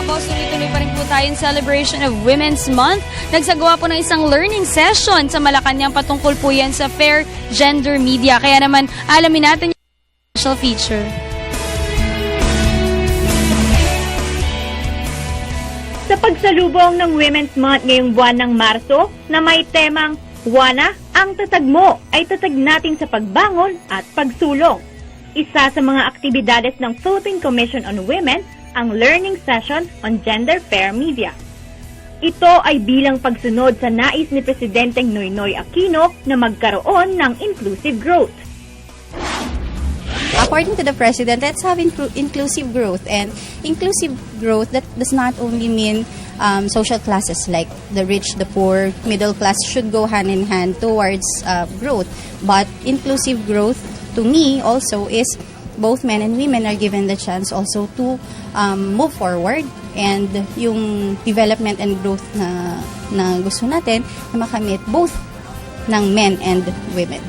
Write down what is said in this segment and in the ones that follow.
boss, tuloy-tuloy pa rin po tayo in celebration of Women's Month. Nagsagawa po ng isang learning session sa Malacanang patungkol po yan sa fair gender media. Kaya naman, alamin natin yung special feature. Sa pagsalubong ng Women's Month ngayong buwan ng Marso na may temang Wana, ang tatag mo ay tatag natin sa pagbangon at pagsulong. Isa sa mga aktibidades ng Philippine Commission on Women ang learning session on gender fair media. Ito ay bilang pagsunod sa nais ni Presidenteng Noynoy Aquino na magkaroon ng inclusive growth. According to the President, let's have inclusive growth. And inclusive growth, that does not only mean social classes like the rich, the poor, middle class should go hand in hand towards growth. But inclusive growth, to me, also is both men and women are given the chance also to move forward, and yung development and growth na gusto natin na makamit both ng men and women.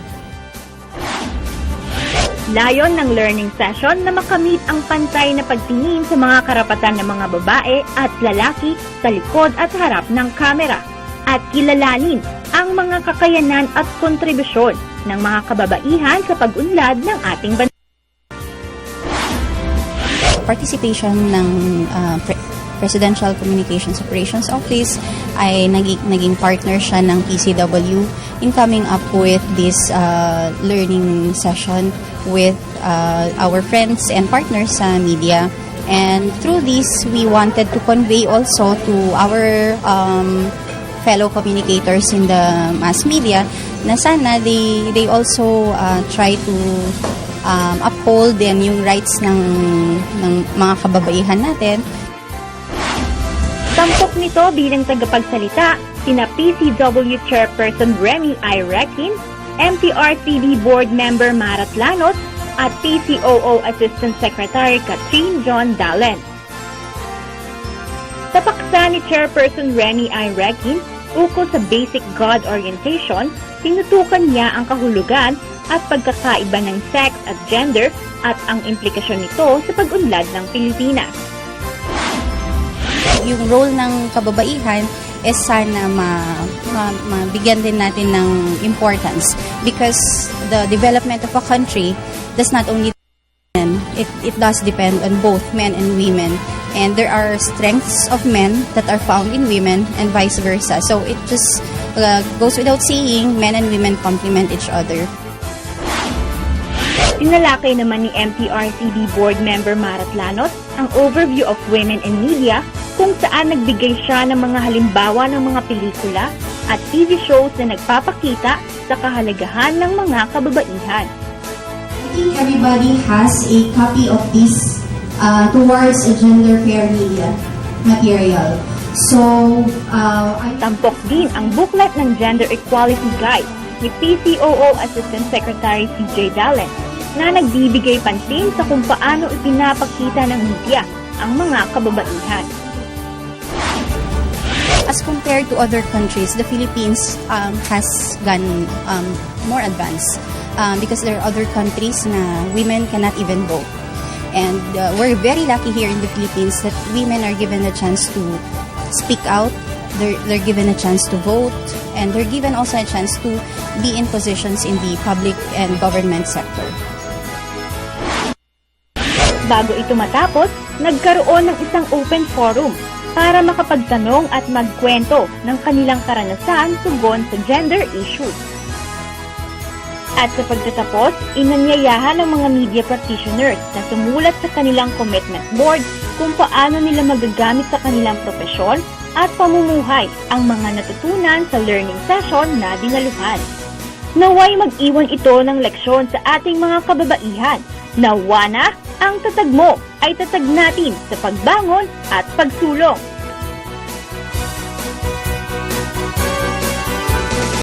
Layon ng learning session na makamit ang pantay na pagtingin sa mga karapatan ng mga babae at lalaki sa likod at harap ng kamera at kilalanin ang mga kakayanan at kontribusyon ng mga kababaihan sa pag-unlad ng ating bansa. Participation ng Presidential Communications Operations Office ay naging partner siya ng PCW in coming up with this learning session with our friends and partners sa media. And through this, we wanted to convey also to our fellow communicators in the mass media na sana they also try to uphold din yung rights ng mga kababaihan natin. Tampok nito bilang tagapagsalita sina PCW Chairperson Remy I. Requin, MTRCB Board Member Marat Lanos at PCOO Assistant Secretary Catherine John Dalen. Sa paksa ni Chairperson Remy I. Requin, ukol sa basic God orientation, tinutukan niya ang kahulugan at pagkakaiba ng sex at gender at ang implikasyon nito sa pag-unlad ng Pilipinas. Yung role ng kababaihan is sana mabigyan din natin ng importance, because the development of a country does not only depend, it does depend on both men and women, and there are strengths of men that are found in women and vice versa. So it just goes without saying, men and women complement each other. Tinalakay naman ni MTRCB Board Member Marat Lanos ang overview of women in media, kung saan nagbigay siya ng mga halimbawa ng mga pelikula at TV shows na nagpapakita sa kahalagahan ng mga kababaihan. I think everybody has a copy of this towards a gender fair media material. So, Tampok din ang booklet ng Gender Equality Guide ni PCOO Assistant Secretary CJ Dalen na nagbibigay pansin sa kung paano ipinapakita ng media ang mga kababaihan. As compared to other countries, the Philippines has gone more advanced because there are other countries na women cannot even vote. And we're very lucky here in the Philippines that women are given a chance to speak out, they're given a chance to vote, and they're given also a chance to be in positions in the public and government sector. Bago ito matapos, nagkaroon ng isang open forum para makapagtanong at magkwento ng kanilang karanasan tugon sa gender issues. At sa pagtatapos, inanyayahan ng mga media practitioners na sumulat sa kanilang commitment board kung paano nila magagamit sa kanilang propesyon at pamumuhay ang mga natutunan sa learning session na dinaluhan. Naway mag-iwan ito ng leksyon sa ating mga kababaihan na Wana, ang tatag mo ay tatag natin sa pagbangon at pagsulong.